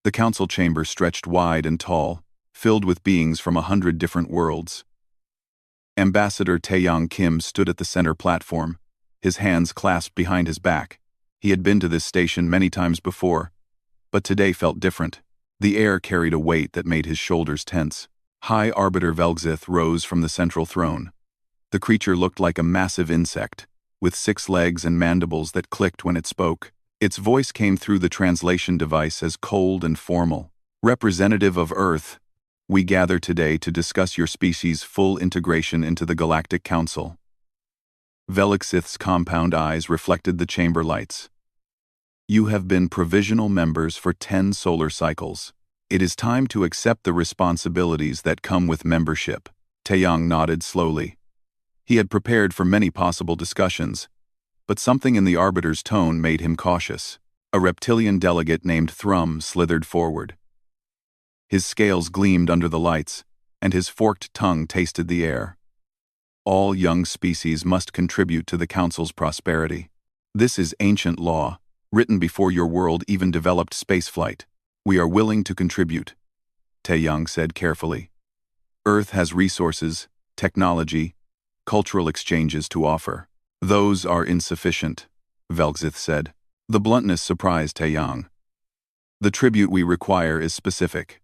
The council chamber stretched wide and tall, filled with beings from 100 different worlds. Ambassador Taeyang Kim stood at the center platform, his hands clasped behind his back. He had been to this station many times before, but today felt different. The air carried a weight that made his shoulders tense. High Arbiter Velgzith rose from the central throne. The creature looked like a massive insect, with 6 legs and mandibles that clicked when it spoke. Its voice came through the translation device as cold and formal. Representative of Earth, we gather today to discuss your species' full integration into the Galactic Council. Velgzith's compound eyes reflected the chamber lights. You have been provisional members for 10 solar cycles. It is time to accept the responsibilities that come with membership. Taeyang nodded slowly. He had prepared for many possible discussions, but something in the Arbiter's tone made him cautious. A reptilian delegate named Thrum slithered forward. His scales gleamed under the lights, and his forked tongue tasted the air. All young species must contribute to the Council's prosperity. This is ancient law, written before your world even developed spaceflight. We are willing to contribute, Taeyang said carefully. Earth has resources, technology, cultural exchanges to offer. Those are insufficient, Velgzith said. The bluntness surprised Taeyang. The tribute we require is specific.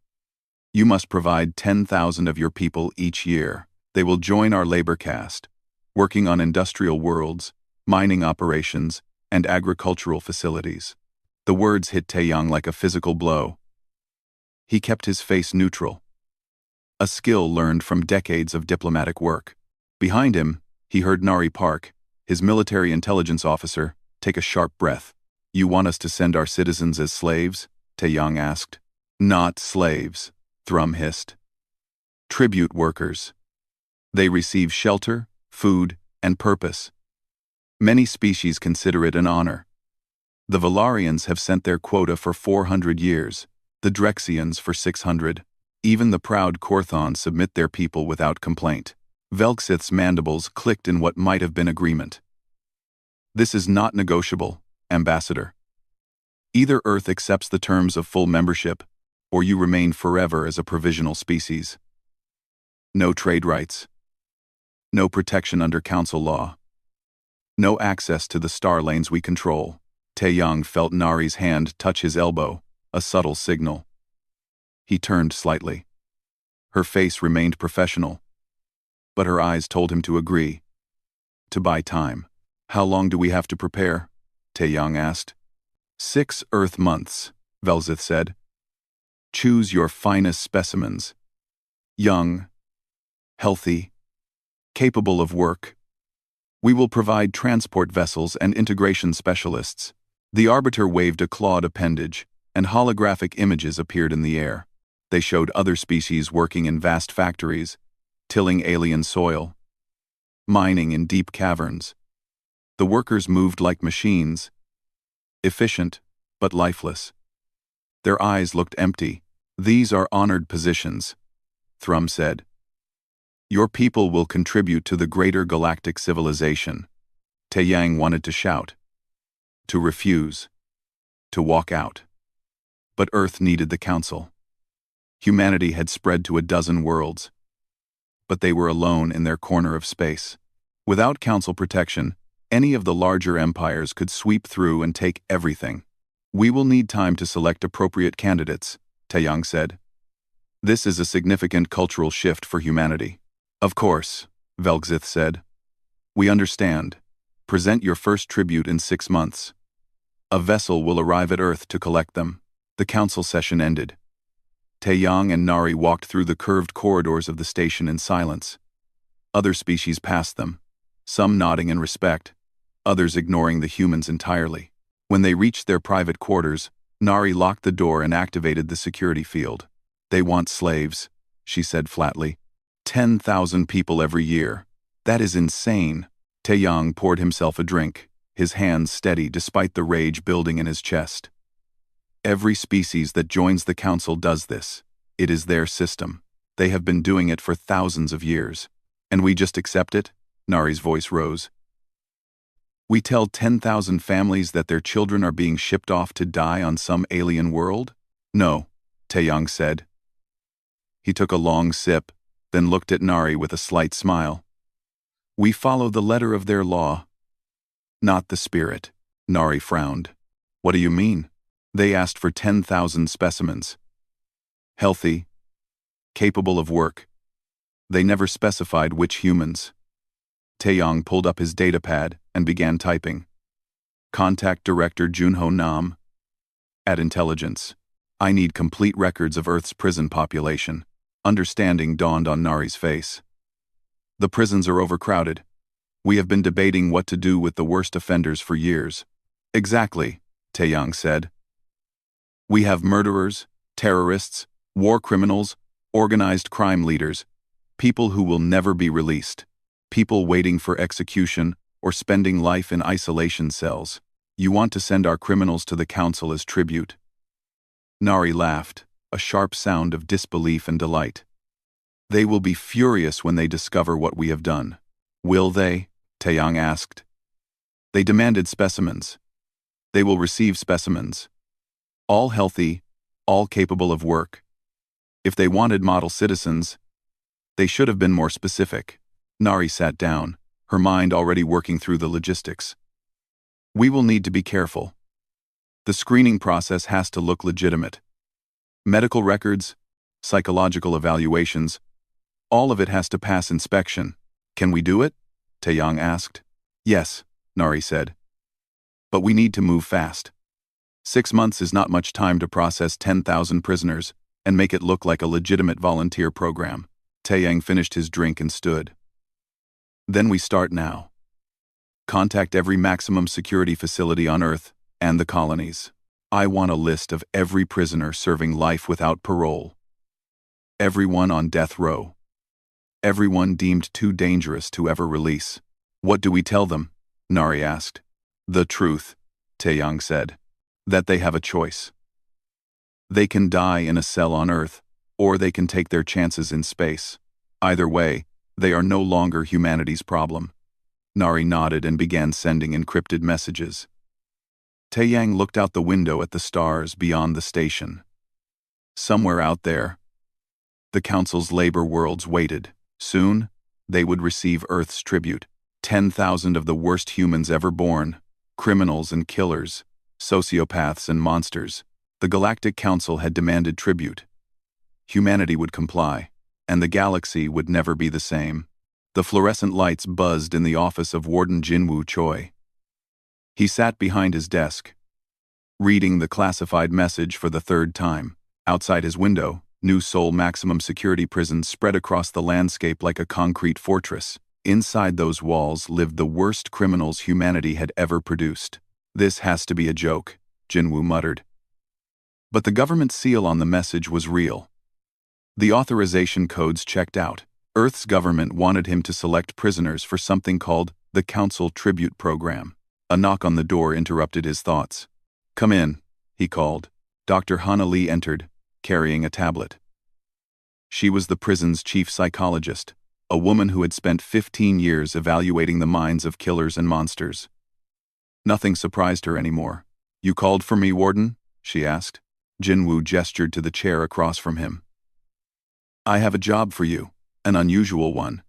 You must provide 10,000 of your people each year. They will join our labor caste, working on industrial worlds, mining operations, and agricultural facilities. The words hit Taeyang like a physical blow. He kept his face neutral, a skill learned from decades of diplomatic work. Behind him, he heard Nari Park, his military intelligence officer, take a sharp breath. You want us to send our citizens as slaves? Taeyang asked. Not slaves, Thrum hissed. Tribute workers. They receive shelter, food, and purpose. Many species consider it an honor. The Valarians have sent their quota for 400 years, the Drexians for 600. Even the proud Korthon submit their people without complaint. Velgzith's mandibles clicked in what might have been agreement. This is not negotiable, Ambassador. Either Earth accepts the terms of full membership, or you remain forever as a provisional species. No trade rights. No protection under Council law. No access to the star lanes we control. Taeyang felt Nari's hand touch his elbow, a subtle signal. He turned slightly. Her face remained professional, but her eyes told him to agree. To buy time. How long do we have to prepare? Taeyang asked. 6 Earth months, Velgzith said. Choose your finest specimens. Young, healthy, capable of work. We will provide transport vessels and integration specialists. The Arbiter waved a clawed appendage, and holographic images appeared in the air. They showed other species working in vast factories, tilling alien soil, mining in deep caverns. The workers moved like machines, efficient but lifeless. Their eyes looked empty. These are honored positions, Thrum said. Your people will contribute to the greater galactic civilization. Taeyang wanted to shout, to refuse, to walk out. But Earth needed the Council. Humanity had spread to a dozen worlds, but they were alone in their corner of space. Without Council protection, any of the larger empires could sweep through and take everything. We will need time to select appropriate candidates, Taeyang said. This is a significant cultural shift for humanity. Of course, Velgzith said. We understand. Present your first tribute in 6 months. A vessel will arrive at Earth to collect them. The council session ended. Taeyang and Nari walked through the curved corridors of the station in silence. Other species passed them, some nodding in respect, others ignoring the humans entirely. When they reached their private quarters, Nari locked the door and activated the security field. They want slaves, she said flatly. 10,000 people every year. That is insane. Taeyang poured himself a drink, his hands steady despite the rage building in his chest. Every species that joins the council does this. It is their system. They have been doing it for thousands of years. And we just accept it? Nari's voice rose. We tell 10,000 families that their children are being shipped off to die on some alien world? No, Taeyang said. He took a long sip, then looked at Nari with a slight smile. We follow the letter of their law, not the spirit. Nari frowned. What do you mean? They asked for 10,000 specimens. Healthy, capable of work. They never specified which humans. Taeyang pulled up his datapad and began typing. Contact Director Junho Nam. At Intelligence. I need complete records of Earth's prison population. Understanding dawned on Nari's face. The prisons are overcrowded. We have been debating what to do with the worst offenders for years. Exactly, Taeyang said. We have murderers, terrorists, war criminals, organized crime leaders, people who will never be released, people waiting for execution or spending life in isolation cells. You want to send our criminals to the council as tribute? Nari laughed, a sharp sound of disbelief and delight. They will be furious when they discover what we have done. Will they? Taeyang asked. They demanded specimens. They will receive specimens. All healthy, all capable of work. If they wanted model citizens, they should have been more specific. Nari sat down, her mind already working through the logistics. We will need to be careful. The screening process has to look legitimate. Medical records, psychological evaluations, all of it has to pass inspection. Can we do it? Taeyang asked. Yes, Nari said. But we need to move fast. 6 months is not much time to process 10,000 prisoners and make it look like a legitimate volunteer program. Taeyang finished his drink and stood. Then we start now. Contact every maximum security facility on Earth and the colonies. I want a list of every prisoner serving life without parole. Everyone on death row. Everyone deemed too dangerous to ever release. What do we tell them? Nari asked. The truth, Taeyang said. That they have a choice. They can die in a cell on Earth, or they can take their chances in space. Either way, they are no longer humanity's problem. Nari nodded and began sending encrypted messages. Taeyang looked out the window at the stars beyond the station. Somewhere out there, the Council's labor worlds waited. Soon, they would receive Earth's tribute. 10,000 of the worst humans ever born, criminals and killers, sociopaths and monsters. The Galactic Council had demanded tribute. Humanity would comply, and the galaxy would never be the same. The fluorescent lights buzzed in the office of Warden Jinwoo Choi. He sat behind his desk, reading the classified message for the third time. Outside his window, new Seoul maximum security prisons spread across the landscape like a concrete fortress. Inside those walls lived the worst criminals humanity had ever produced. This has to be a joke, Jinwoo muttered. But the government seal on the message was real. The authorization codes checked out. Earth's government wanted him to select prisoners for something called the Council Tribute Program. A knock on the door interrupted his thoughts. Come in, he called. Dr. Hana Lee entered, carrying a tablet. She was the prison's chief psychologist, a woman who had spent 15 years evaluating the minds of killers and monsters. Nothing surprised her anymore. You called for me, Warden? She asked. Jinwoo gestured to the chair across from him. I have a job for you, an unusual one.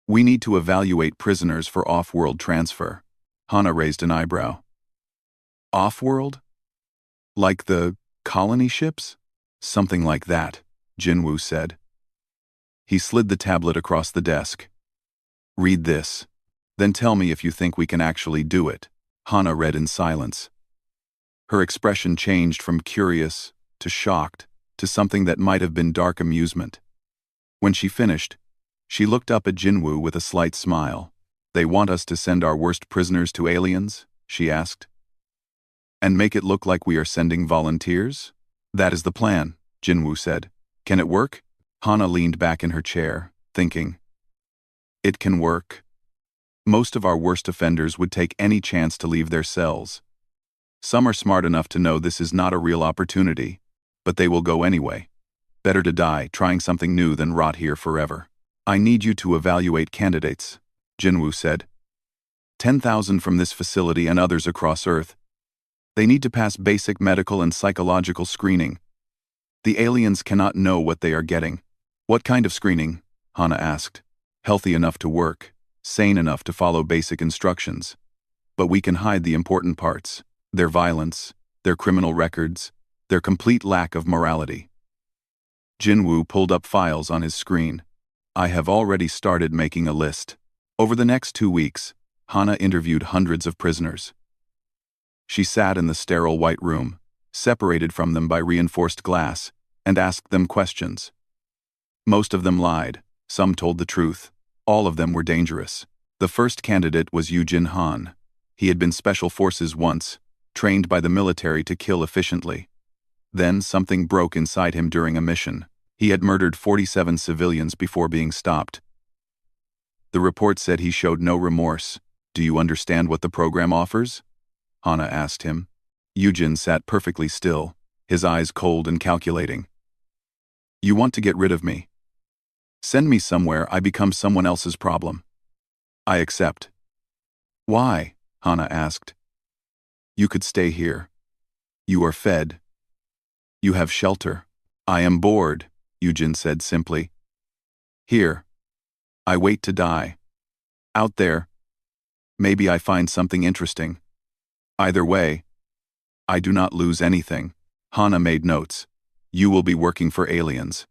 We need to evaluate prisoners for off-world transfer. Hana raised an eyebrow. Off-world? Like the colony ships? Something like that, Jinwoo said. He slid the tablet across the desk. Read this. Then tell me if you think we can actually do it. Hana read in silence. Her expression changed from curious to shocked to something that might have been dark amusement. When she finished, she looked up at Jinwoo with a slight smile. They want us to send our worst prisoners to aliens? She asked. And make it look like we are sending volunteers? That is the plan, Jinwoo said. Can it work? Hana leaned back in her chair, thinking. It can work. Most of our worst offenders would take any chance to leave their cells. Some are smart enough to know this is not a real opportunity, but they will go anyway. Better to die trying something new than rot here forever. I need you to evaluate candidates, Jinwoo said. 10,000 from this facility and others across Earth. They need to pass basic medical and psychological screening, The aliens cannot know what they are getting. What kind of screening? Hana asked. Healthy enough to work, sane enough to follow basic instructions. But we can hide the important parts, their violence, their criminal records, their complete lack of morality. Jinwoo pulled up files on his screen. I have already started making a list. Over the next 2 weeks, Hana interviewed hundreds of prisoners. She sat in the sterile white room, separated from them by reinforced glass, and asked them questions. Most of them lied, some told the truth, all of them were dangerous. The first candidate was Eugene Han. He had been special forces once, trained by the military to kill efficiently. Then something broke inside him during a mission. He had murdered 47 civilians before being stopped. The report said he showed no remorse. Do you understand what the program offers? Hana asked him. Eugene sat perfectly still, his eyes cold and calculating. You want to get rid of me. Send me somewhere I become someone else's problem. I accept. Why? Hana asked. You could stay here. You are fed. You have shelter. I am bored, Eugene said simply. Here. I wait to die. Out there. Maybe I find something interesting. Either way, I do not lose anything. Hana made notes. You will be working for aliens.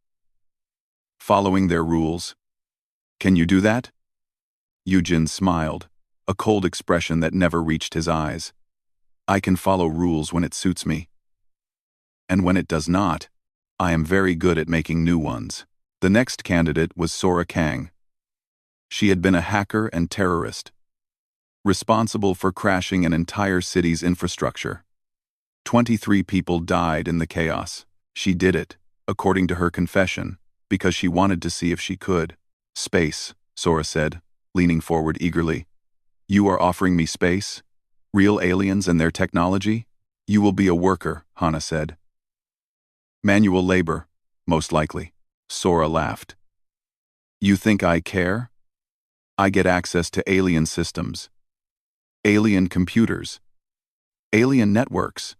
Following their rules. Can you do that? Eugene smiled, a cold expression that never reached his eyes. I can follow rules when it suits me. And when it does not, I am very good at making new ones. The next candidate was Sora Kang. She had been a hacker and terrorist, responsible for crashing an entire city's infrastructure. 23 people died in the chaos. She did it, according to her confession, because she wanted to see if she could. Space, Sora said, leaning forward eagerly. You are offering me space? Real aliens and their technology? You will be a worker, Hana said. Manual labor, most likely. Sora laughed. You think I care? I get access to alien systems, alien computers, alien networks.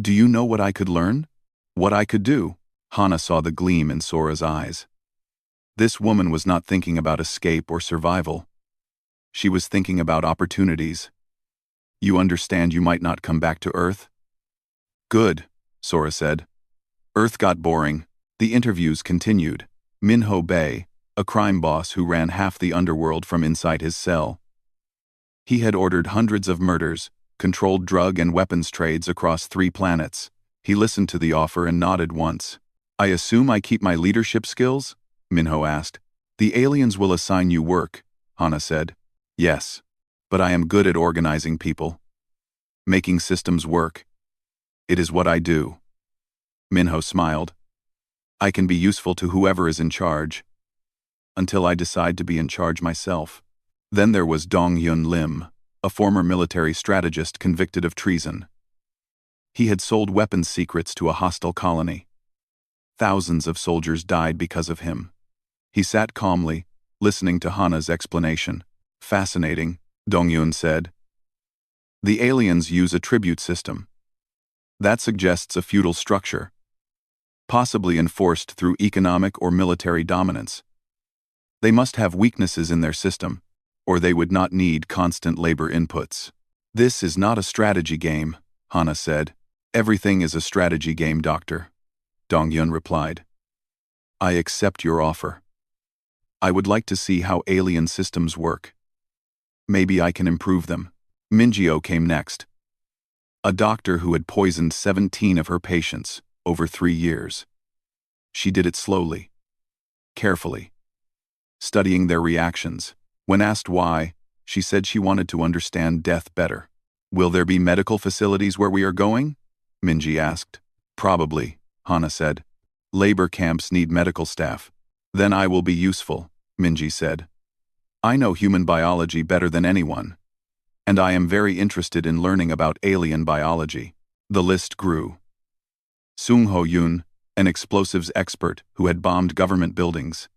Do you know what I could learn? What I could do? Hana saw the gleam in Sora's eyes. This woman was not thinking about escape or survival. She was thinking about opportunities. You understand you might not come back to Earth? Good, Sora said. Earth got boring. The interviews continued. Minho Bay, a crime boss who ran half the underworld from inside his cell. He had ordered hundreds of murders, controlled drug and weapons trades across 3 planets. He listened to the offer and nodded once. I assume I keep my leadership skills? Minho asked. The aliens will assign you work, Hana said. Yes, but I am good at organizing people, making systems work. It is what I do. Minho smiled. I can be useful to whoever is in charge, until I decide to be in charge myself. Then there was Dong Yun Lim, a former military strategist convicted of treason. He had sold weapons secrets to a hostile colony. Thousands of soldiers died because of him. He sat calmly, listening to Hana's explanation. Fascinating, Dong Yun said. The aliens use a tribute system. That suggests a feudal structure, possibly enforced through economic or military dominance. They must have weaknesses in their system, or they would not need constant labor inputs. This is not a strategy game, Hana said. Everything is a strategy game, Doctor. Dong-Yun replied. I accept your offer. I would like to see how alien systems work. Maybe I can improve them. Minjio came next. A doctor who had poisoned 17 of her patients over 3 years. She did it slowly, carefully, studying their reactions. When asked why, she said she wanted to understand death better. Will there be medical facilities where we are going? Minji asked. Probably, Hana said. Labor camps need medical staff. Then I will be useful, Minji said. I know human biology better than anyone, and I am very interested in learning about alien biology. The list grew. Sung Ho Yun, an explosives expert who had bombed government buildings.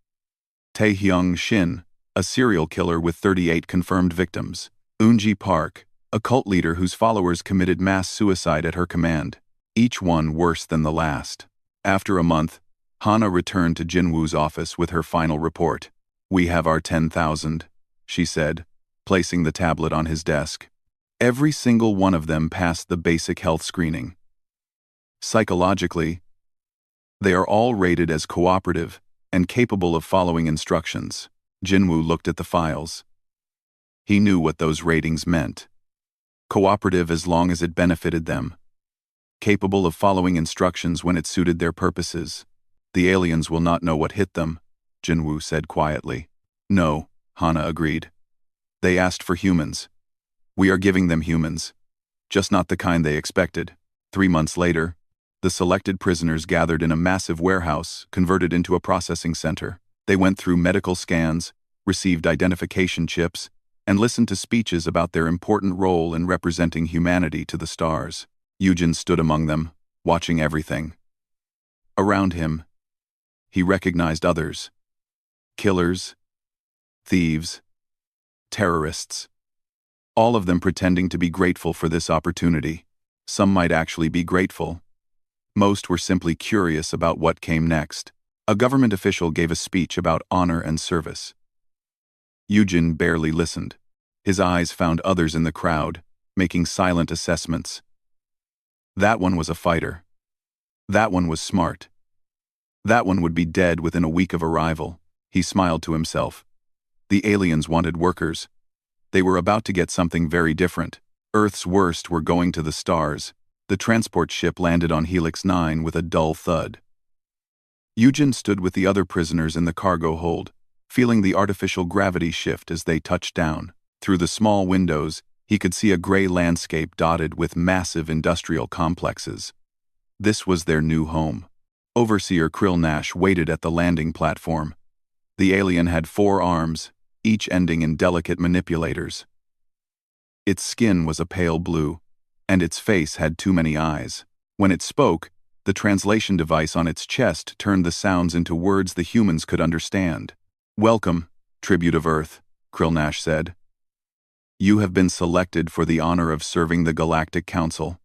Tae Hyung Shin, a serial killer with 38 confirmed victims. Eunji Park, a cult leader whose followers committed mass suicide at her command, each one worse than the last. After a month, Hana returned to Jinwoo's office with her final report. "We have our 10,000, she said, placing the tablet on his desk. Every single one of them passed the basic health screening. Psychologically, they are all rated as cooperative and capable of following instructions." Jinwoo looked at the files. He knew what those ratings meant. Cooperative as long as it benefited them. Capable of following instructions when it suited their purposes. "The aliens will not know what hit them," Jinwoo said quietly. "No," Hana agreed. "They asked for humans. We are giving them humans. Just not the kind they expected." 3 months later, the selected prisoners gathered in a massive warehouse converted into a processing center. They went through medical scans, received identification chips, and listened to speeches about their important role in representing humanity to the stars. Eugen stood among them, watching everything. Around him, he recognized others. Killers, thieves, terrorists. All of them pretending to be grateful for this opportunity. Some might actually be grateful. Most were simply curious about what came next. A government official gave a speech about honor and service. Eugen barely listened. His eyes found others in the crowd, making silent assessments. That one was a fighter. That one was smart. That one would be dead within a week of arrival. He smiled to himself. The aliens wanted workers. They were about to get something very different. Earth's worst were going to the stars. The transport ship landed on Helix 9 with a dull thud. Eugen stood with the other prisoners in the cargo hold, feeling the artificial gravity shift as they touched down. Through the small windows, he could see a gray landscape dotted with massive industrial complexes. This was their new home. Overseer Krill Nash waited at the landing platform. The alien had 4 arms, each ending in delicate manipulators. Its skin was a pale blue, and its face had too many eyes. When it spoke, the translation device on its chest turned the sounds into words the humans could understand. "Welcome, tribute of Earth," Krill Nash said. "You have been selected for the honor of serving the Galactic Council.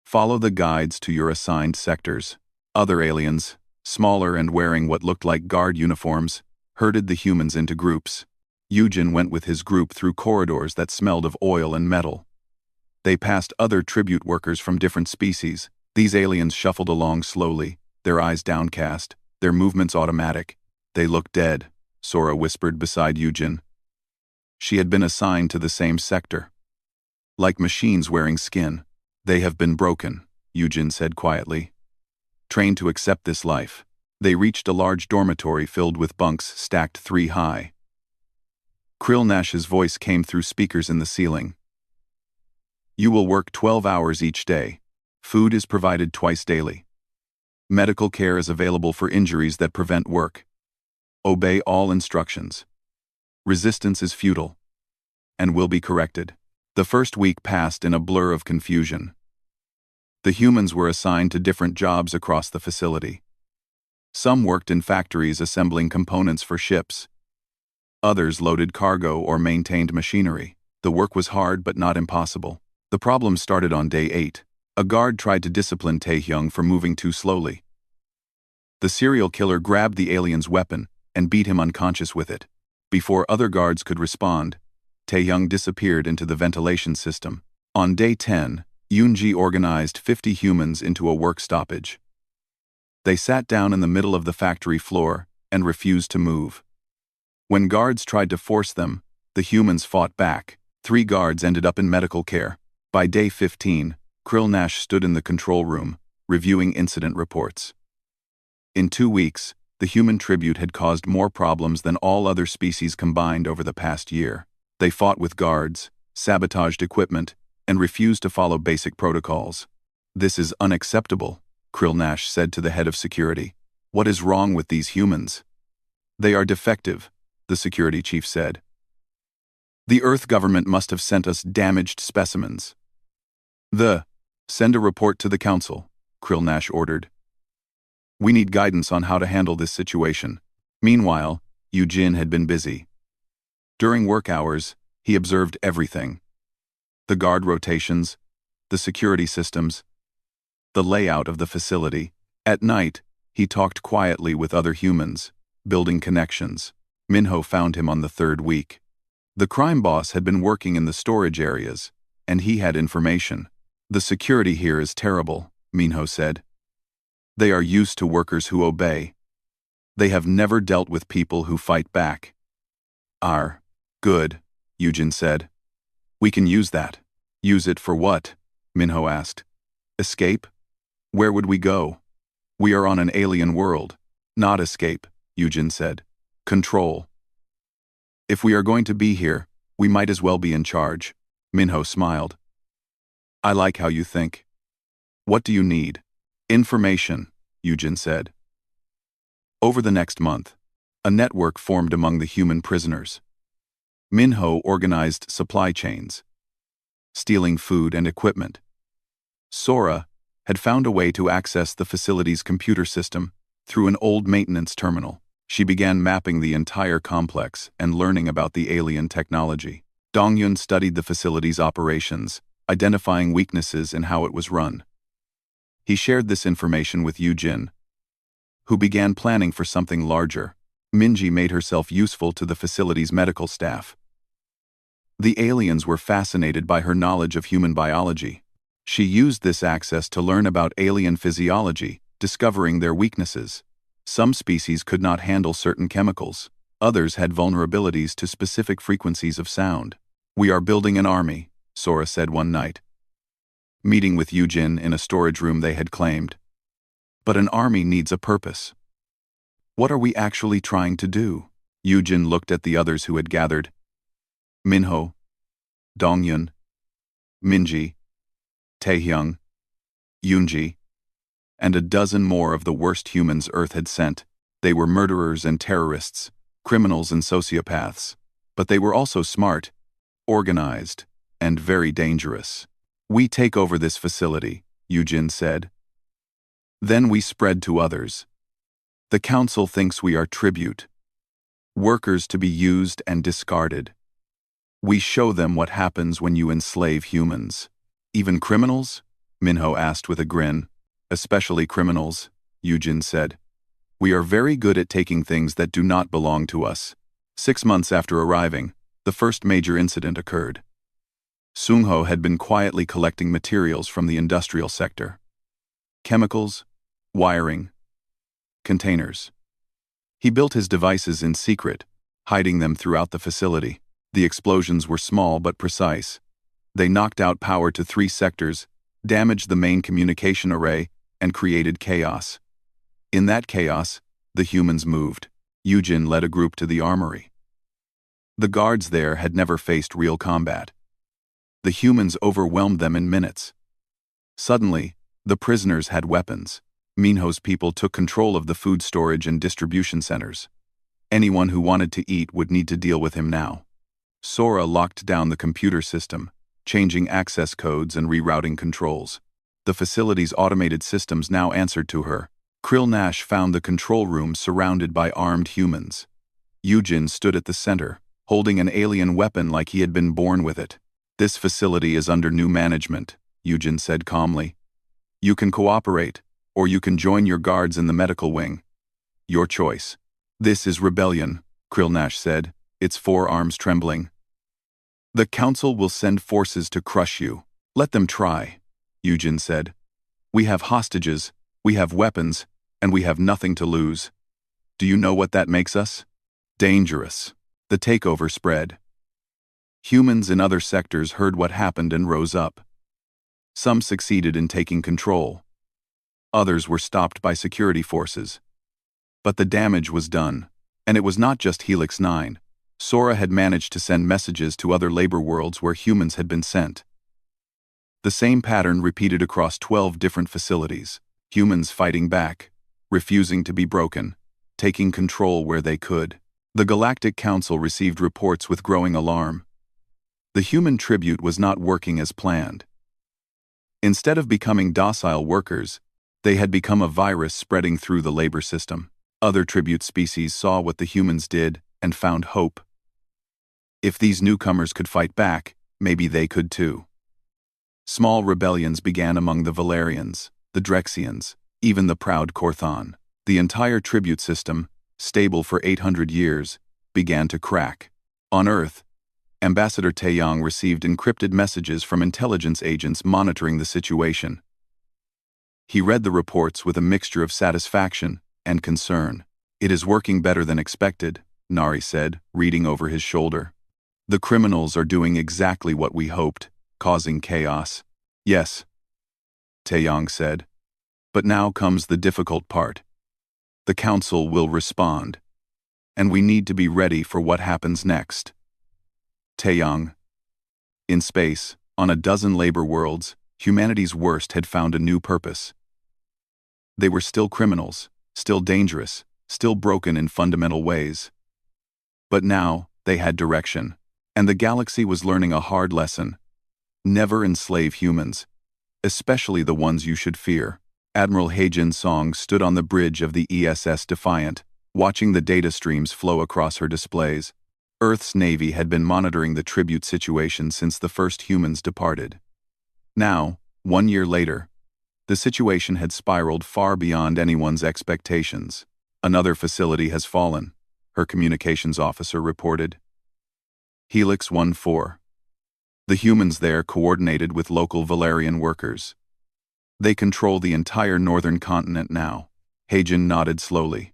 Follow the guides to your assigned sectors." Other aliens, smaller and wearing what looked like guard uniforms, herded the humans into groups. Eugen went with his group through corridors that smelled of oil and metal. They passed other tribute workers from different species. These aliens shuffled along slowly, their eyes downcast, their movements automatic. "They look dead," Sora whispered beside Eugen. She had been assigned to the same sector. "Like machines wearing skin. They have been broken," Eugen said quietly. "Trained to accept this life." They reached a large dormitory filled with bunks stacked 3 high. Krill Nash's voice came through speakers in the ceiling. "You will work 12 hours each day. Food is provided twice daily. Medical care is available for injuries that prevent work. Obey all instructions. Resistance is futile and will be corrected." The first week passed in a blur of confusion. The humans were assigned to different jobs across the facility. Some worked in factories assembling components for ships. Others loaded cargo or maintained machinery. The work was hard but not impossible. The problem started on day 8. A guard tried to discipline Taehyung for moving too slowly. The serial killer grabbed the alien's weapon and beat him unconscious with it. Before other guards could respond, Taehyung disappeared into the ventilation system. On day 10, Yoonji organized 50 humans into a work stoppage. They sat down in the middle of the factory floor and refused to move. When guards tried to force them, the humans fought back. 3 guards ended up in medical care. By day 15, Krill Nash stood in the control room, reviewing incident reports. In 2 weeks, the human tribute had caused more problems than all other species combined over the past year. They fought with guards, sabotaged equipment, and refused to follow basic protocols. "This is unacceptable," Krill Nash said to the head of security. "What is wrong with these humans?" "They are defective," the security chief said. "The Earth government must have sent us damaged specimens." Send a report to the council," Krill Nash ordered. "We need guidance on how to handle this situation." Meanwhile, Eugen had been busy. During work hours, he observed everything. The guard rotations, the security systems, the layout of the facility. At night, he talked quietly with other humans, building connections. Minho found him on the third week. The crime boss had been working in the storage areas, and he had information. "The security here is terrible," Minho said. "They are used to workers who obey. They have never dealt with people who fight back." Good," Eugen said. "We can use that." "Use it for what?" Minho asked. "Escape? Where would we go? We are on an alien world." "Not escape," Eugen said. "Control. If we are going to be here, we might as well be in charge." Minho smiled. "I like how you think. What do you need?" "Information," Eugen said. Over the next month, a network formed among the human prisoners. Minho organized supply chains, stealing food and equipment. Sora had found a way to access the facility's computer system through an old maintenance terminal. She began mapping the entire complex and learning about the alien technology. Dongyun studied the facility's operations, identifying weaknesses in how it was run. He shared this information with Yujin, who began planning for something larger. Minji made herself useful to the facility's medical staff. The aliens were fascinated by her knowledge of human biology. She used this access to learn about alien physiology, discovering their weaknesses. Some species could not handle certain chemicals. Others had vulnerabilities to specific frequencies of sound. "We are building an army," Sora said one night, meeting with Yujin in a storage room they had claimed. "But an army needs a purpose. What are we actually trying to do?" Yujin looked at the others who had gathered. Minho, Dongyun, Minji, Taehyung, Yoonji, and a dozen more of the worst humans Earth had sent. They were murderers and terrorists, criminals and sociopaths. But they were also smart, organized, and very dangerous. "We take over this facility," Yujin said. "Then we spread to others. The council thinks we are tribute, workers to be used and discarded. We show them what happens when you enslave humans." "Even criminals?" Minho asked with a grin. "Especially criminals," Yujin said. "We are very good at taking things that do not belong to us." 6 months after arriving, the first major incident occurred. Sungho had been quietly collecting materials from the industrial sector. Chemicals, wiring, containers. He built his devices in secret, hiding them throughout the facility. The explosions were small but precise. They knocked out power to 3 sectors, damaged the main communication array, and created chaos. In that chaos, the humans moved. Yujin led a group to the armory. The guards there had never faced real combat. The humans overwhelmed them in minutes. Suddenly, the prisoners had weapons. Minho's people took control of the food storage and distribution centers. Anyone who wanted to eat would need to deal with him now. Sora locked down the computer system, changing access codes and rerouting controls. The facility's automated systems now answered to her. Krill Nash found the control room surrounded by armed humans. Yujin stood at the center, holding an alien weapon like he had been born with it. "This facility is under new management," Yujin said calmly. "You can cooperate, or you can join your guards in the medical wing. Your choice." "This is rebellion," Krill Nash said, its forearms trembling. "The council will send forces to crush you." "Let them try," Yujin said. "We have hostages, we have weapons, and we have nothing to lose. Do you know what that makes us? Dangerous." The takeover spread. Humans in other sectors heard what happened and rose up. Some succeeded in taking control. Others were stopped by security forces. But the damage was done, and it was not just Helix 9. Sora had managed to send messages to other labor worlds where humans had been sent. The same pattern repeated across 12 different facilities. Humans fighting back, refusing to be broken, taking control where they could. The Galactic Council received reports with growing alarm. The human tribute was not working as planned. Instead of becoming docile workers, they had become a virus spreading through the labor system. Other tribute species saw what the humans did and found hope. If these newcomers could fight back, maybe they could too. Small rebellions began among the Valerians, the Drexians, even the proud Korthon. The entire tribute system, stable for 800 years, began to crack. On Earth, Ambassador Taeyong received encrypted messages from intelligence agents monitoring the situation. He read the reports with a mixture of satisfaction and concern. "It is working better than expected," Nari said, reading over his shoulder. "The criminals are doing exactly what we hoped, causing chaos." "Yes," Taeyong said. "But now comes the difficult part. The Council will respond, and we need to be ready for what happens next." Taeyong. In space, on a dozen labor worlds, humanity's worst had found a new purpose. They were still criminals, still dangerous, still broken in fundamental ways. But now, they had direction, and the galaxy was learning a hard lesson. Never enslave humans, especially the ones you should fear. Admiral Heijin Song stood on the bridge of the ESS Defiant, watching the data streams flow across her displays. Earth's Navy had been monitoring the tribute situation since the first humans departed. Now, 1 year later, the situation had spiraled far beyond anyone's expectations. "Another facility has fallen," her communications officer reported. Helix 1-4. The humans there coordinated with local Valerian workers. "They control the entire northern continent now." Heijin nodded slowly.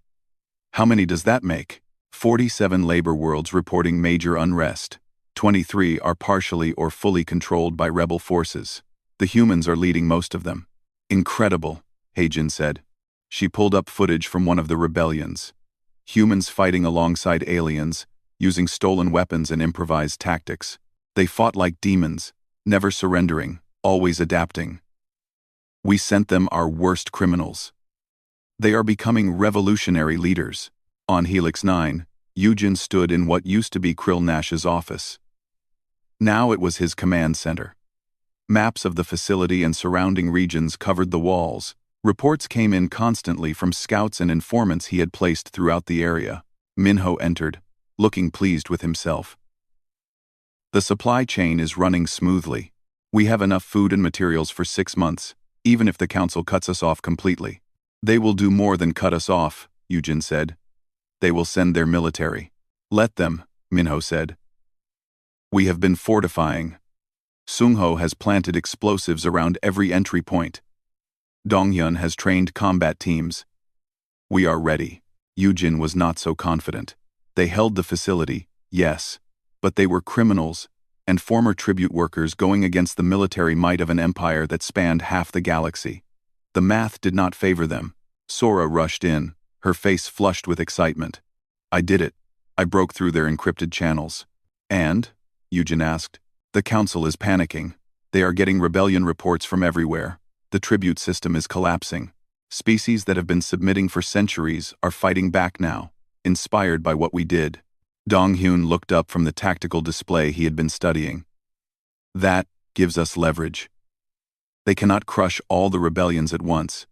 "How many does that make?" 47 labor worlds reporting major unrest. 23 are partially or fully controlled by rebel forces. The humans are leading most of them. "Incredible," Heijin said. She pulled up footage from one of the rebellions. Humans fighting alongside aliens, using stolen weapons and improvised tactics. They fought like demons, never surrendering, always adapting. "We sent them our worst criminals. They are becoming revolutionary leaders." On Helix 9, Eugen stood in what used to be Krill Nash's office. Now it was his command center. Maps of the facility and surrounding regions covered the walls. Reports came in constantly from scouts and informants he had placed throughout the area. Minho entered, looking pleased with himself. "The supply chain is running smoothly. We have enough food and materials for 6 months, even if the Council cuts us off completely." "They will do more than cut us off," Eugen said. "They will send their military." "Let them," Minho said. "We have been fortifying. Sungho has planted explosives around every entry point. Donghyun has trained combat teams. We are ready." Eugen was not so confident. They held the facility, yes, but they were criminals and former tribute workers going against the military might of an empire that spanned half the galaxy. The math did not favor them. Sora rushed in, her face flushed with excitement. "I did it. I broke through their encrypted channels." "And?" Eugen asked. "The Council is panicking. They are getting rebellion reports from everywhere. The tribute system is collapsing. Species that have been submitting for centuries are fighting back now, inspired by what we did." Donghyun looked up from the tactical display he had been studying. "That gives us leverage. They cannot crush all the rebellions at once.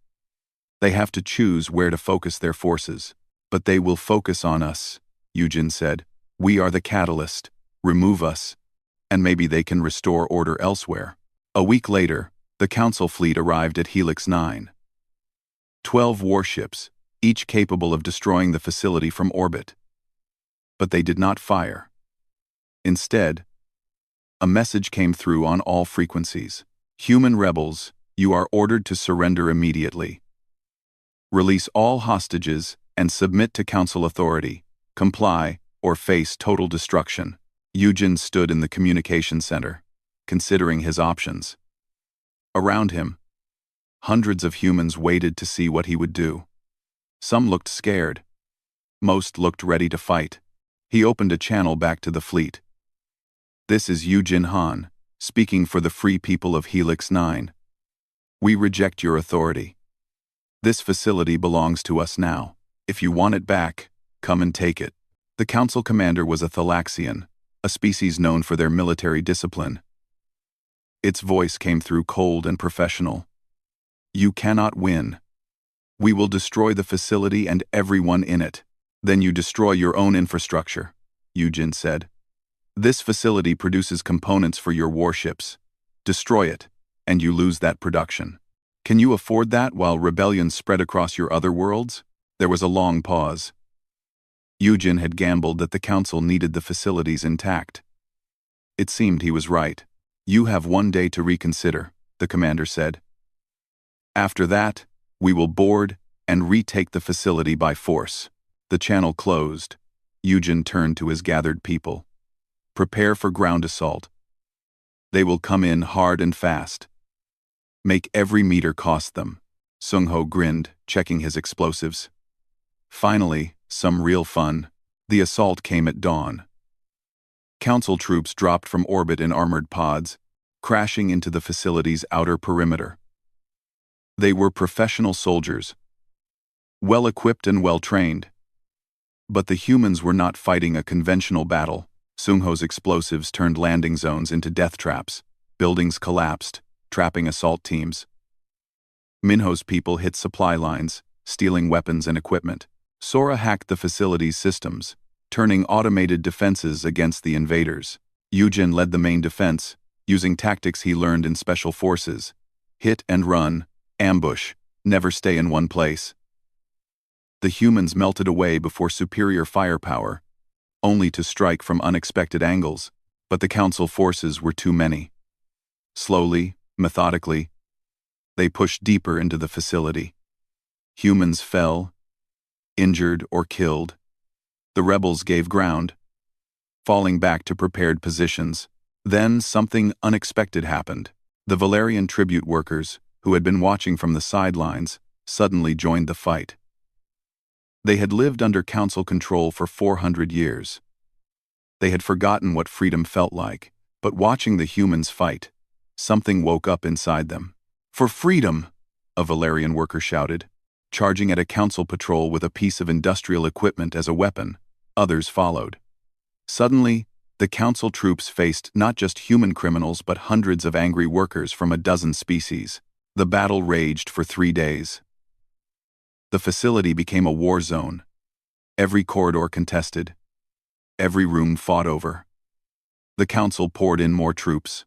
They have to choose where to focus their forces. But they will focus on us," Eugen said. "We are the catalyst. Remove us, and maybe they can restore order elsewhere." A week later, the Council fleet arrived at Helix 9. 12 warships, each capable of destroying the facility from orbit. But they did not fire. Instead, a message came through on all frequencies. "Human rebels, you are ordered to surrender immediately. Release all hostages and submit to Council authority. Comply or face total destruction." Eugen stood in the communication center, considering his options. Around him, hundreds of humans waited to see what he would do. Some looked scared. Most looked ready to fight. He opened a channel back to the fleet. "This is Eugen Han, speaking for the free people of Helix 9. We reject your authority. This facility belongs to us now. If you want it back, come and take it." The Council commander was a Thalaxian, a species known for their military discipline. Its voice came through cold and professional. "You cannot win. We will destroy the facility and everyone in it. Then you destroy your own infrastructure," Eugen said. "This facility produces components for your warships. Destroy it, and you lose that production." Can you afford that while rebellion spread across your other worlds? There was a long pause. Eugen had gambled that the council needed the facilities intact. It seemed he was right. You have 1 day to reconsider, the commander said. After that, we will board and retake the facility by force. The channel closed. Eugen turned to his gathered people. Prepare for ground assault. They will come in hard and fast. Make every meter cost them. Sung-ho grinned, checking his explosives. Finally, some real fun. The assault came at dawn. Council troops dropped from orbit in armored pods, crashing into the facility's outer perimeter. They were professional soldiers, well-equipped and well-trained. But the humans were not fighting a conventional battle. Sung-ho's explosives turned landing zones into death traps. Buildings collapsed, trapping assault teams. Minho's people hit supply lines, stealing weapons and equipment. Sora hacked the facility's systems, turning automated defenses against the invaders. Eugen led the main defense, using tactics he learned in special forces. Hit and run, ambush, never stay in one place. The humans melted away before superior firepower, only to strike from unexpected angles, but the council forces were too many. Slowly, methodically, they pushed deeper into the facility. Humans fell, injured or killed. The rebels gave ground, falling back to prepared positions. Then something unexpected happened. The Valerian tribute workers, who had been watching from the sidelines, suddenly joined the fight. They had lived under council control for 400 years. They had forgotten what freedom felt like, but watching the humans fight, something woke up inside them. For freedom, a Valerian worker shouted, charging at a council patrol with a piece of industrial equipment as a weapon. Others followed. Suddenly, the council troops faced not just human criminals but hundreds of angry workers from a dozen species. The battle raged for 3 days. The facility became a war zone. Every corridor contested. Every room fought over. The council poured in more troops.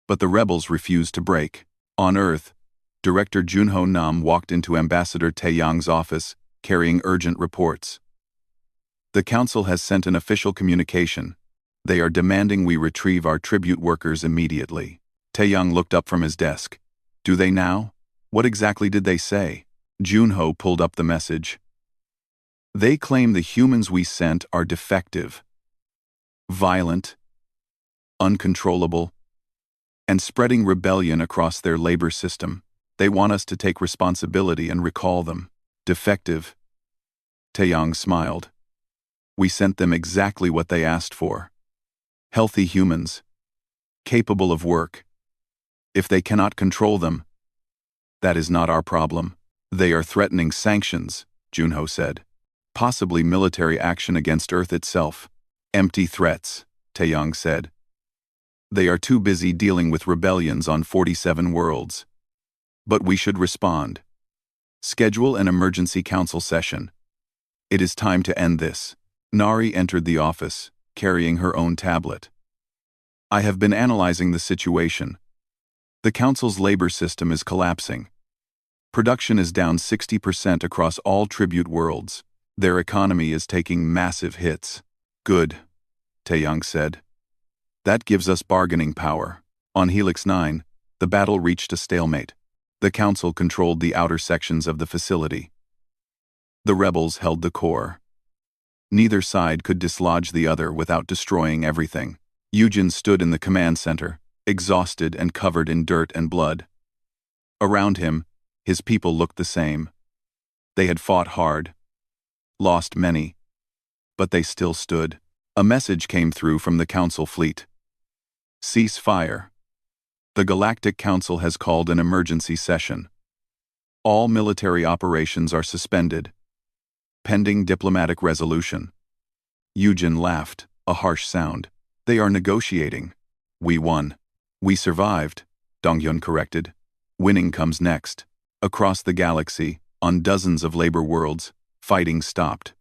But the rebels refused to break. On Earth, Director Junho Nam walked into Ambassador Taeyang's office, carrying urgent reports. The council has sent an official communication. They are demanding we retrieve our tribute workers immediately. Taeyang looked up from his desk. Do they now? What exactly did they say? Junho pulled up the message. They claim the humans we sent are defective, violent, uncontrollable, and spreading rebellion across their labor system. They want us to take responsibility and recall them. Defective. Taeyang smiled. We sent them exactly what they asked for. Healthy humans, capable of work. If they cannot control them, that is not our problem. They are threatening sanctions, Junho said. Possibly military action against Earth itself. Empty threats, Taeyang said. They are too busy dealing with rebellions on 47 worlds. But we should respond. Schedule an emergency council session. It is time to end this. Nari entered the office, carrying her own tablet. I have been analyzing the situation. The council's labor system is collapsing. Production is down 60% across all tribute worlds. Their economy is taking massive hits. Good, Taeyang said. That gives us bargaining power. On Helix 9, the battle reached a stalemate. The council controlled the outer sections of the facility. The rebels held the core. Neither side could dislodge the other without destroying everything. Eugen stood in the command center, exhausted and covered in dirt and blood. Around him, his people looked the same. They had fought hard, lost many, but they still stood. A message came through from the council fleet. Cease fire. The Galactic Council has called an emergency session. All military operations are suspended, pending diplomatic resolution. Eugen laughed, a harsh sound. They are negotiating. We won. We survived, Donghyun corrected. Winning comes next. Across the galaxy, on dozens of labor worlds, fighting stopped.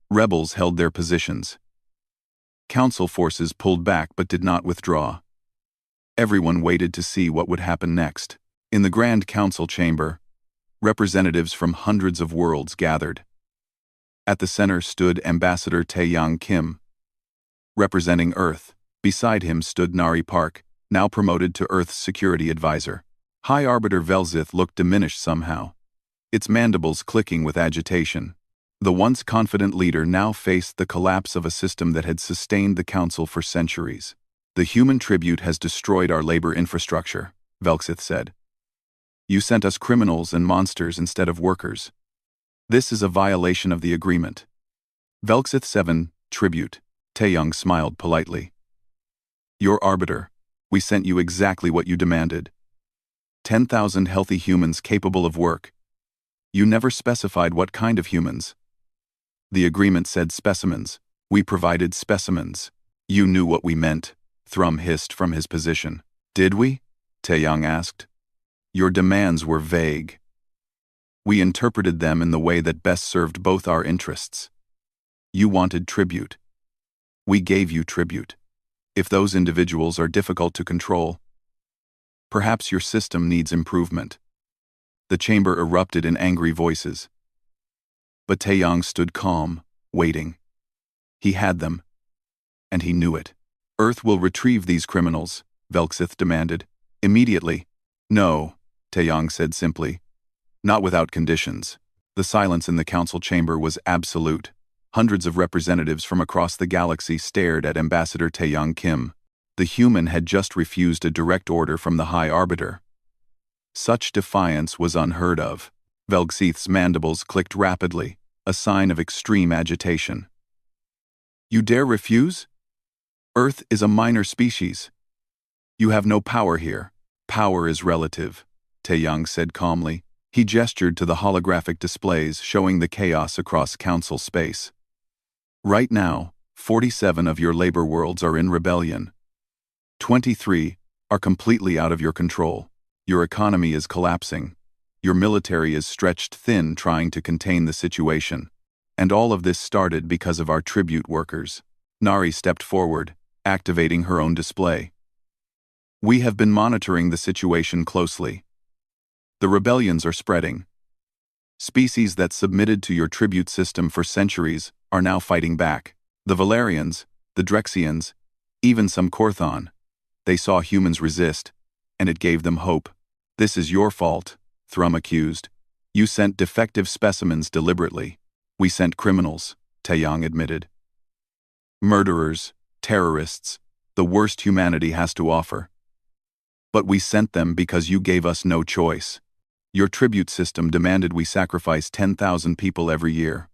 Rebels held their positions. Council forces pulled back but did not withdraw. Everyone waited to see what would happen next. In the Grand Council chamber, representatives from hundreds of worlds gathered. At the center stood Ambassador Taeyang Kim, representing Earth. Beside him stood Nari Park, now promoted to Earth's security advisor. High Arbiter Velzith looked diminished somehow, its mandibles clicking with agitation. The once confident leader now faced the collapse of a system that had sustained the Council for centuries. The human tribute has destroyed our labor infrastructure, Velzith said. You sent us criminals and monsters instead of workers. This is a violation of the agreement. Velzith 7, Tribute. Taeyang smiled politely. Your arbiter, we sent you exactly what you demanded. 10,000 healthy humans capable of work. You never specified what kind of humans. The agreement said specimens. We provided specimens. You knew what we meant, Thrum hissed from his position. Did we? Taeyang asked. Your demands were vague. We interpreted them in the way that best served both our interests. You wanted tribute. We gave you tribute. If those individuals are difficult to control, perhaps your system needs improvement. The chamber erupted in angry voices. But Taeyang stood calm, waiting. He had them, and he knew it. Earth will retrieve these criminals, Velzith demanded. Immediately. No, Taeyang said simply. Not without conditions. The silence in the council chamber was absolute. Hundreds of representatives from across the galaxy stared at Ambassador Taeyang Kim. The human had just refused a direct order from the High Arbiter. Such defiance was unheard of. Velzith's mandibles clicked rapidly, a sign of extreme agitation. You dare refuse? Earth is a minor species. You have no power here. Power is relative, Taeyang said calmly. He gestured to the holographic displays showing the chaos across council space. Right now, 47 of your labor worlds are in rebellion. 23 are completely out of your control. Your economy is collapsing. Your military is stretched thin trying to contain the situation. And all of this started because of our tribute workers. Nari stepped forward, activating her own display. We have been monitoring the situation closely. The rebellions are spreading. Species that submitted to your tribute system for centuries are now fighting back. The Valerians, the Drexians, even some Korthon. They saw humans resist, and it gave them hope. This is your fault, Thrum accused. You sent defective specimens deliberately. We sent criminals, Taeyang admitted. Murderers, terrorists, the worst humanity has to offer. But we sent them because you gave us no choice. Your tribute system demanded we sacrifice 10,000 people every year.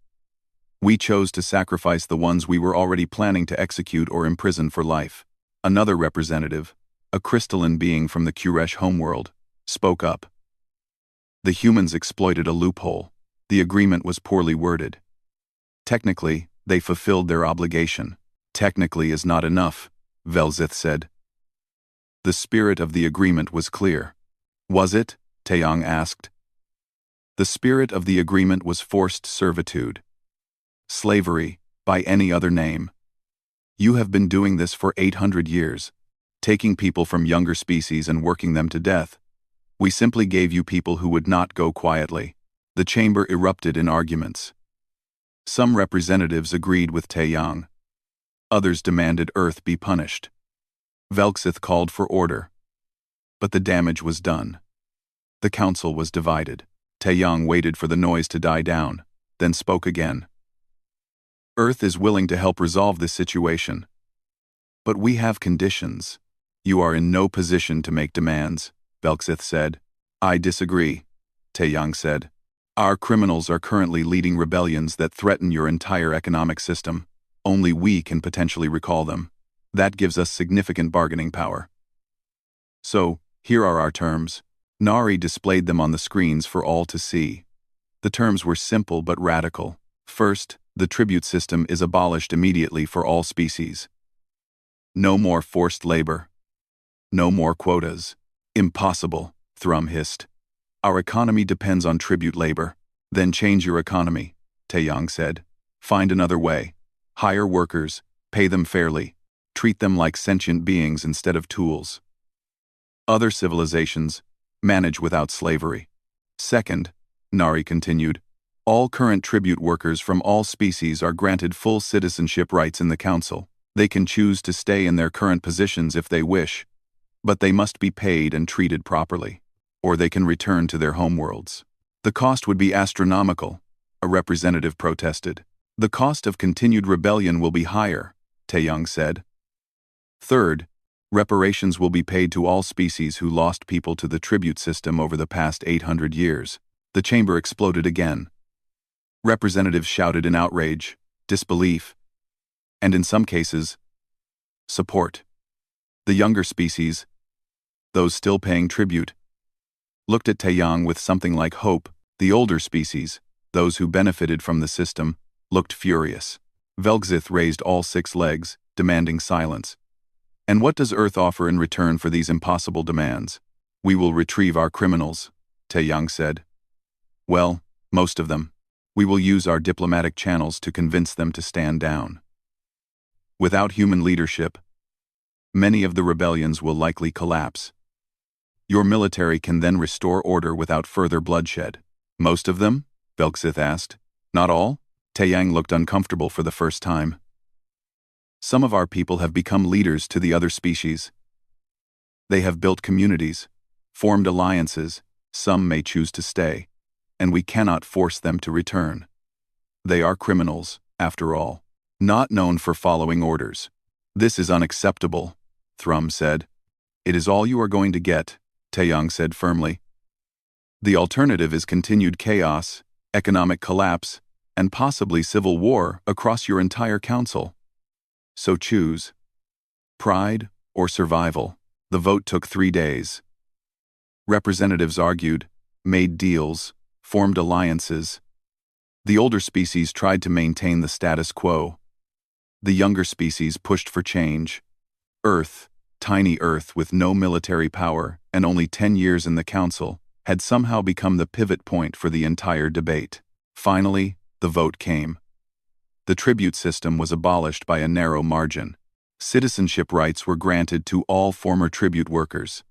We chose to sacrifice the ones we were already planning to execute or imprison for life. Another representative, a crystalline being from the Kuresh homeworld, spoke up. The humans exploited a loophole. The agreement was poorly worded. Technically, they fulfilled their obligation. Technically is not enough, Velzith said. The spirit of the agreement was clear. Was it? Taeyang asked. The spirit of the agreement was forced servitude. Slavery, by any other name. You have been doing this for 800 years, taking people from younger species and working them to death. We simply gave you people who would not go quietly. The chamber erupted in arguments. Some representatives agreed with Taeyang. Others demanded Earth be punished. Velzith called for order. But the damage was done. The council was divided. Taeyang waited for the noise to die down, then spoke again. Earth is willing to help resolve this situation. But we have conditions. You are in no position to make demands, Velzith said. I disagree, Taeyang said. Our criminals are currently leading rebellions that threaten your entire economic system. Only we can potentially recall them. That gives us significant bargaining power. So, here are our terms. Nari displayed them on the screens for all to see. The terms were simple but radical. First, the tribute system is abolished immediately for all species. No more forced labor. No more quotas. Impossible, Thrum hissed. Our economy depends on tribute labor. Then change your economy, Taeyang said. Find another way. Hire workers, pay them fairly, treat them like sentient beings instead of tools. Other civilizations, manage without slavery. Second, Nari continued, all current tribute workers from all species are granted full citizenship rights in the Council. They can choose to stay in their current positions if they wish, but they must be paid and treated properly, or they can return to their homeworlds. The cost would be astronomical, a representative protested. The cost of continued rebellion will be higher, Taeyang said. Third, reparations will be paid to all species who lost people to the tribute system over the past 800 years. The chamber exploded again. Representatives shouted in outrage, disbelief, and in some cases, support. The younger species, those still paying tribute, looked at Taeyang with something like hope. The older species, those who benefited from the system, looked furious. Velgzith raised all 6 legs, demanding silence. And what does Earth offer in return for these impossible demands? We will retrieve our criminals, Taeyang said. Well, most of them. We will use our diplomatic channels to convince them to stand down. Without human leadership, many of the rebellions will likely collapse. Your military can then restore order without further bloodshed. Most of them? Velgzith asked. Not all? Taeyang looked uncomfortable for the first time. Some of our people have become leaders to the other species. They have built communities, formed alliances, some may choose to stay, and we cannot force them to return. They are criminals, after all, not known for following orders. This is unacceptable, Thrum said. It is all you are going to get, Taeyang said firmly. The alternative is continued chaos, economic collapse, and possibly civil war across your entire council. So choose. Pride or survival. The vote took 3 days. Representatives argued, made deals, formed alliances. The older species tried to maintain the status quo. The younger species pushed for change. Earth, tiny Earth with no military power and only 10 years in the council, had somehow become the pivot point for the entire debate. Finally, the vote came. The tribute system was abolished by a narrow margin. Citizenship rights were granted to all former tribute workers.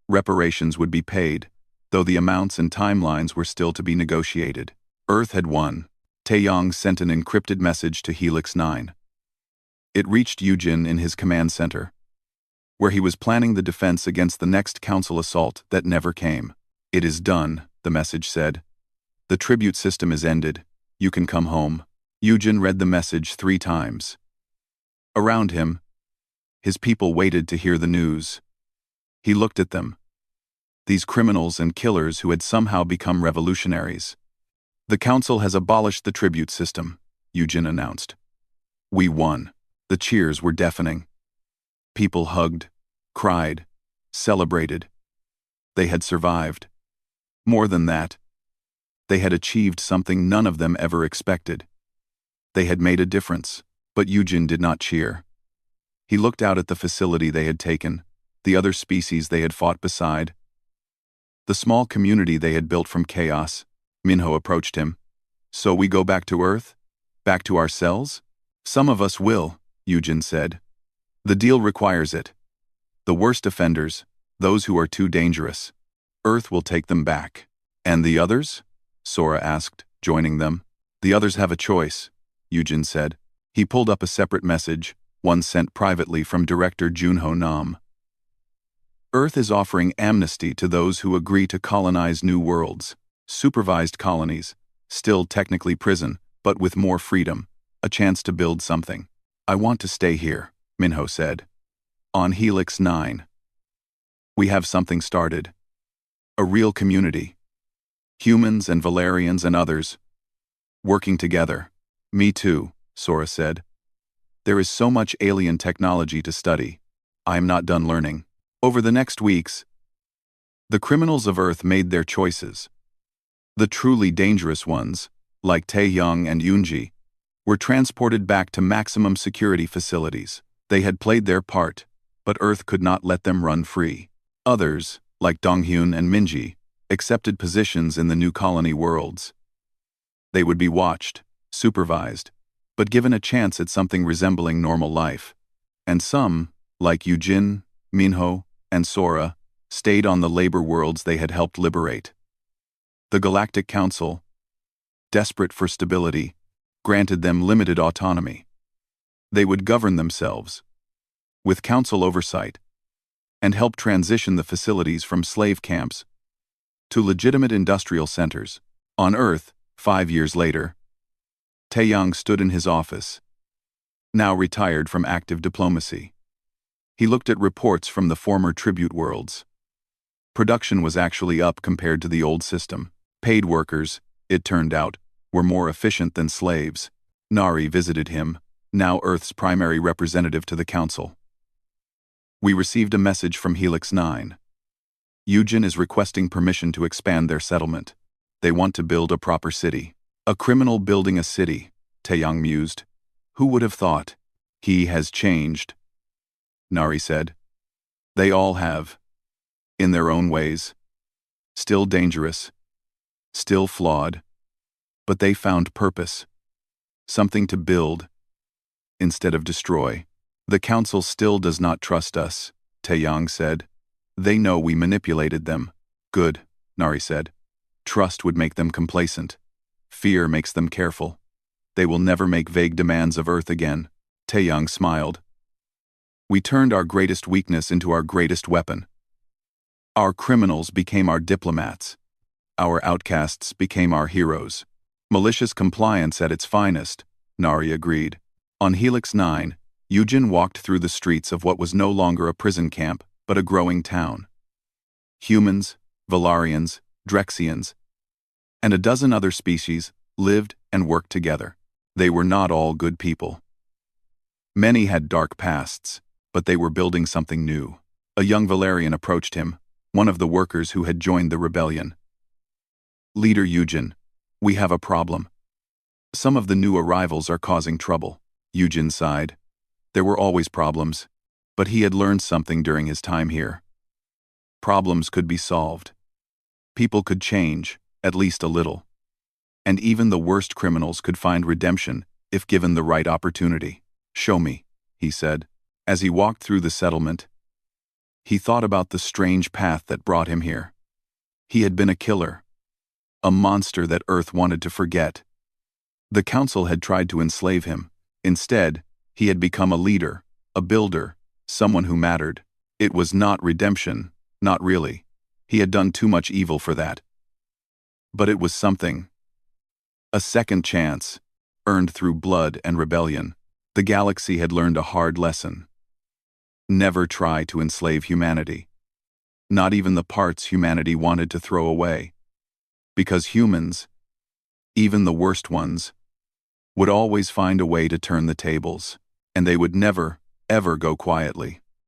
Reparations would be paid, though the amounts and timelines were still to be negotiated. Earth had won. Taeyang sent an encrypted message to Helix 9. It reached Yujin in his command center, where he was planning the defense against the next council assault that never came. It is done, the message said. The tribute system is ended. You can come home. Yujin read the message 3 times. Around him, his people waited to hear the news. He looked at them. These criminals and killers who had somehow become revolutionaries. The council has abolished the tribute system, Yujin announced. We won. The cheers were deafening. People hugged, cried, celebrated. They had survived. More than that, they had achieved something none of them ever expected. They had made a difference, but Yujin did not cheer. He looked out at the facility they had taken, the other species they had fought beside, the small community they had built from chaos. Minho approached him. So we go back to Earth? Back to our cells? Some of us will, Yujin said. The deal requires it. The worst offenders, those who are too dangerous. Earth will take them back. And the others? Sora asked, joining them. The others have a choice, Yujin said. He pulled up a separate message, one sent privately from Director Junho Nam. Earth is offering amnesty to those who agree to colonize new worlds. Supervised colonies, still technically prison, but with more freedom, a chance to build something. I want to stay here, Minho said. On Helix 9. We have something started. A real community. Humans and Valerians and others. Working together. Me too, Sora said. There is so much alien technology to study. I am not done learning. Over the next weeks, the criminals of Earth made their choices. The truly dangerous ones, like Taeyang and Yunji, were transported back to maximum security facilities. They had played their part, but Earth could not let them run free. Others, like Donghyun and Minji, accepted positions in the new colony worlds. They would be watched, supervised, but given a chance at something resembling normal life. And some, like Yujin, Minho, and Sora, stayed on the labor worlds they had helped liberate. The Galactic Council, desperate for stability, granted them limited autonomy. They would govern themselves, with council oversight, and help transition the facilities from slave camps to legitimate industrial centers. On Earth, 5 years later, Taeyang stood in his office, now retired from active diplomacy. He looked at reports from the former tribute worlds. Production was actually up compared to the old system. Paid workers, it turned out, were more efficient than slaves. Nari visited him, now Earth's primary representative to the council. We received a message from Helix 9. Eugen is requesting permission to expand their settlement. They want to build a proper city. A criminal building a city, Taeyang mused. Who would have thought? He has changed, Nari said. They all have. In their own ways. Still dangerous. Still flawed. But they found purpose. Something to build, instead of destroy. The council still does not trust us, Taeyang said. They know we manipulated them. Good, Nari said. Trust would make them complacent. Fear makes them careful. They will never make vague demands of Earth again. Taeyang smiled. We turned our greatest weakness into our greatest weapon. Our criminals became our diplomats. Our outcasts became our heroes. Malicious compliance at its finest, Nari agreed. On Helix 9, Eugen walked through the streets of what was no longer a prison camp, but a growing town. Humans, Valarians, Drexians, and a dozen other species lived and worked together. They were not all good people. Many had dark pasts, but they were building something new. A young Valarian approached him, one of the workers who had joined the rebellion. Leader Eugen, we have a problem. Some of the new arrivals are causing trouble. Eugen sighed. There were always problems, but he had learned something during his time here. Problems could be solved. People could change, at least a little. And even the worst criminals could find redemption if given the right opportunity. Show me, he said. As he walked through the settlement, he thought about the strange path that brought him here. He had been a killer, a monster that Earth wanted to forget. The council had tried to enslave him. Instead, he had become a leader, a builder, someone who mattered. It was not redemption, not really. He had done too much evil for that. But it was something. A second chance, earned through blood and rebellion. The galaxy had learned a hard lesson. Never try to enslave humanity. Not even the parts humanity wanted to throw away. Because humans, even the worst ones, would always find a way to turn the tables, and they would never, ever go quietly.